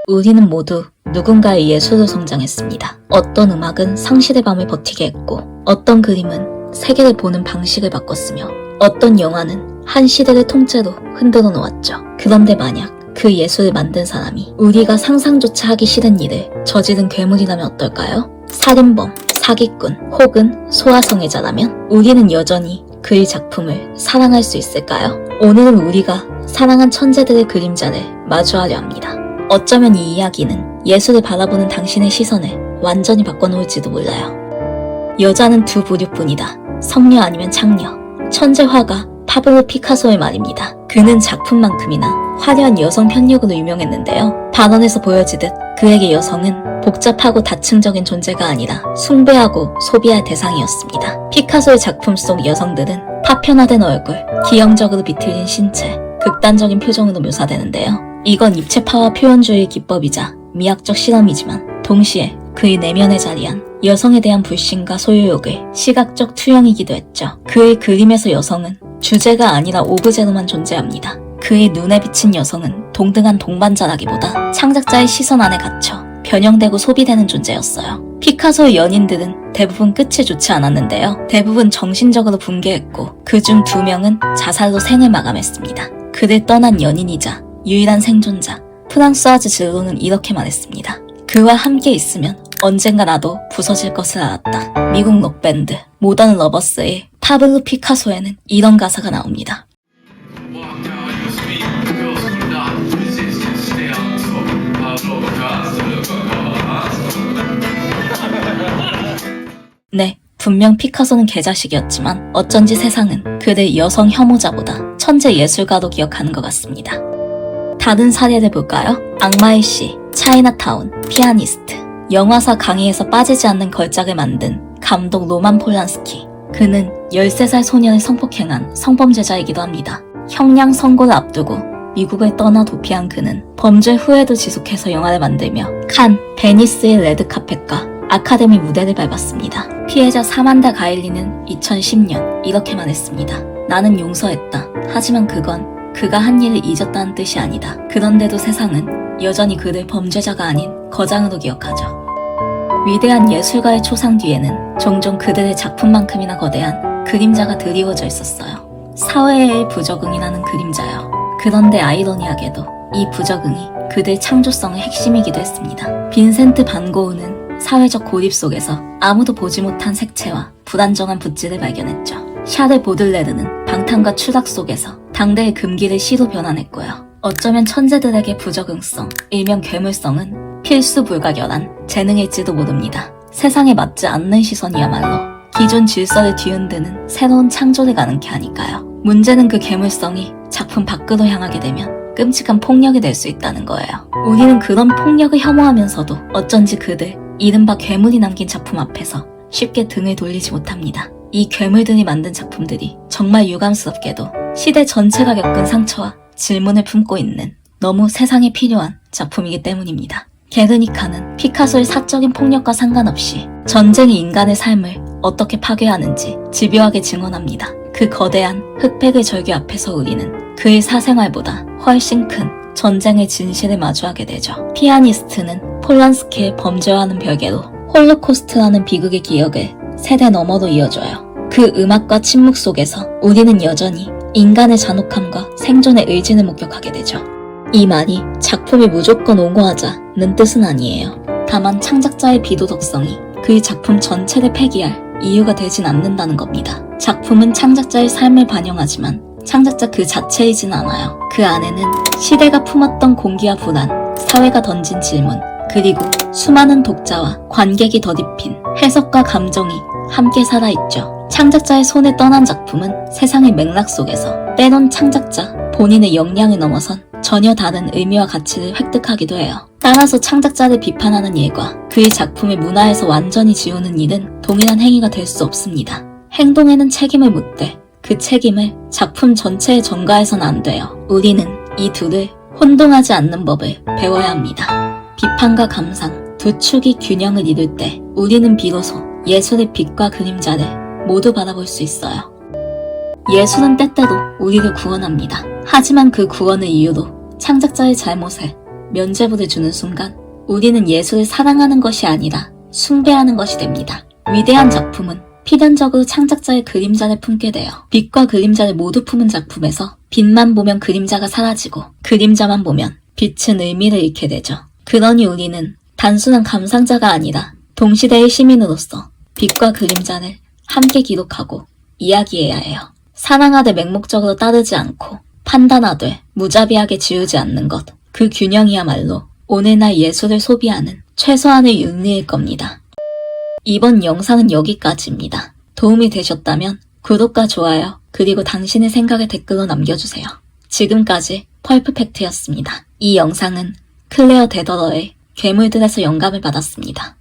우리는 모두 누군가의 예술로 성장했습니다. 어떤 음악은 상실의 밤을 버티게 했고, 어떤 그림은 세계를 보는 방식을 바꿨으며, 어떤 영화는 한 시대를 통째로 흔들어 놓았죠. 그런데 만약 그 예술을 만든 사람이 우리가 상상조차 하기 싫은 일을 저지른 괴물이라면 어떨까요? 살인범, 사기꾼, 혹은 소아성애자라면 우리는 여전히 그의 작품을 사랑할 수 있을까요? 오늘은 우리가 사랑한 천재들의 그림자를 마주하려 합니다. 어쩌면 이 이야기는 예술을 바라보는 당신의 시선을 완전히 바꿔놓을지도 몰라요. 여자는 두 부류뿐이다. 성녀 아니면 창녀. 천재 화가 파블로 피카소의 말입니다. 그는 작품만큼이나 화려한 여성 편력으로 유명했는데요. 반언에서 보여지듯 그에게 여성은 복잡하고 다층적인 존재가 아니라 숭배하고 소비할 대상이었습니다. 피카소의 작품 속 여성들은 파편화된 얼굴, 기형적으로 비틀린 신체, 극단적인 표정으로 묘사되는데요. 이건 입체파와 표현주의 기법이자 미학적 실험이지만 동시에 그의 내면에 자리한 여성에 대한 불신과 소유욕의 시각적 투영이기도 했죠. 그의 그림에서 여성은 주제가 아니라 오브제로만 존재합니다. 그의 눈에 비친 여성은 동등한 동반자라기보다 창작자의 시선 안에 갇혀 변형되고 소비되는 존재였어요. 피카소의 연인들은 대부분 끝이 좋지 않았는데요. 대부분 정신적으로 붕괴했고 그중 2명은 자살로 생을 마감했습니다. 그를 떠난 연인이자 유일한 생존자 프랑스와즈 질로는 이렇게 말했습니다. 그와 함께 있으면 언젠가 나도 부서질 것을 알았다. 미국 록밴드 모던 러버스의 파블로 피카소에는 이런 가사가 나옵니다. 네, 분명 피카소는 개자식이었지만 어쩐지 세상은 그를 여성 혐오자보다 천재 예술가로 기억하는 것 같습니다. 다른 사례를 볼까요? 악마의 씨, 차이나타운, 피아니스트. 영화사 강의에서 빠지지 않는 걸작을 만든 감독 로만 폴란스키. 그는 13살 소년을 성폭행한 성범죄자이기도 합니다. 형량 선고를 앞두고 미국을 떠나 도피한 그는 범죄 후에도 지속해서 영화를 만들며 칸, 베니스의 레드카펫과 아카데미 무대를 밟았습니다. 피해자 사만다 가일리는 2010년 이렇게 말했습니다. 나는 용서했다. 하지만 그건 그가 한 일을 잊었다는 뜻이 아니다. 그런데도 세상은 여전히 그를 범죄자가 아닌 거장으로 기억하죠. 위대한 예술가의 초상 뒤에는 종종 그들의 작품만큼이나 거대한 그림자가 드리워져 있었어요. 사회의 부적응이라는 그림자요. 그런데 아이러니하게도 이 부적응이 그들 창조성의 핵심이기도 했습니다. 빈센트 반 고흐는 사회적 고립 속에서 아무도 보지 못한 색채와 불안정한 붓질을 발견했죠. 샤를 보들레르는 방탕과 추락 속에서 당대의 금기를 시로 변환했고요. 어쩌면 천재들에게 부적응성, 일명 괴물성은 필수 불가결한 재능일지도 모릅니다. 세상에 맞지 않는 시선이야말로 기존 질서를 뒤흔드는 새로운 창조를 가능케 하니까요. 문제는 그 괴물성이 작품 밖으로 향하게 되면 끔찍한 폭력이 될 수 있다는 거예요. 우리는 그런 폭력을 혐오하면서도 어쩐지 그들 이른바 괴물이 남긴 작품 앞에서 쉽게 등을 돌리지 못합니다. 이 괴물들이 만든 작품들이 정말 유감스럽게도 시대 전체가 겪은 상처와 질문을 품고 있는 너무 세상에 필요한 작품이기 때문입니다. 게르니카는 피카소의 사적인 폭력과 상관없이 전쟁이 인간의 삶을 어떻게 파괴하는지 집요하게 증언합니다. 그 거대한 흑백의 절규 앞에서 우리는 그의 사생활보다 훨씬 큰 전쟁의 진실을 마주하게 되죠. 피아니스트는 폴란스키의 범죄와는 별개로 홀로코스트라는 비극의 기억을 세대 너머로 이어줘요. 그 음악과 침묵 속에서 우리는 여전히 인간의 잔혹함과 생존의 의지를 목격하게 되죠. 이 말이 작품을 무조건 옹호하자는 뜻은 아니에요. 다만 창작자의 비도덕성이 그의 작품 전체를 폐기할 이유가 되진 않는다는 겁니다. 작품은 창작자의 삶을 반영하지만 창작자 그 자체이진 않아요. 그 안에는 시대가 품었던 공기와 불안, 사회가 던진 질문, 그리고 수많은 독자와 관객이 덧입힌 해석과 감정이 함께 살아있죠. 창작자의 손에 떠난 작품은 세상의 맥락 속에서 빼놓은 창작자 본인의 역량을 넘어선 전혀 다른 의미와 가치를 획득하기도 해요. 따라서 창작자를 비판하는 일과 그의 작품을 문화에서 완전히 지우는 일은 동일한 행위가 될 수 없습니다. 행동에는 책임을 묻되 그 책임을 작품 전체에 전가해서는 안 돼요. 우리는 이 둘을 혼동하지 않는 법을 배워야 합니다. 비판과 감상, 두 축이 균형을 이룰 때 우리는 비로소 예술의 빛과 그림자를 모두 바라볼 수 있어요. 예술은 때때로 우리를 구원합니다. 하지만 그 구원을 이유로 창작자의 잘못을 면죄부를 주는 순간 우리는 예술을 사랑하는 것이 아니라 숭배하는 것이 됩니다. 위대한 작품은 필연적으로 창작자의 그림자를 품게 되어 빛과 그림자를 모두 품은 작품에서 빛만 보면 그림자가 사라지고 그림자만 보면 빛은 의미를 잃게 되죠. 그러니 우리는 단순한 감상자가 아니라 동시대의 시민으로서 빛과 그림자를 함께 기록하고 이야기해야 해요. 사랑하되 맹목적으로 따르지 않고 판단하되 무자비하게 지우지 않는 것, 그 균형이야말로 오늘날 예술을 소비하는 최소한의 윤리일 겁니다. 이번 영상은 여기까지입니다. 도움이 되셨다면 구독과 좋아요, 그리고 당신의 생각을 댓글로 남겨주세요. 지금까지 펄프팩트였습니다. 이 영상은 클레어 데더러의 괴물들에서 영감을 받았습니다.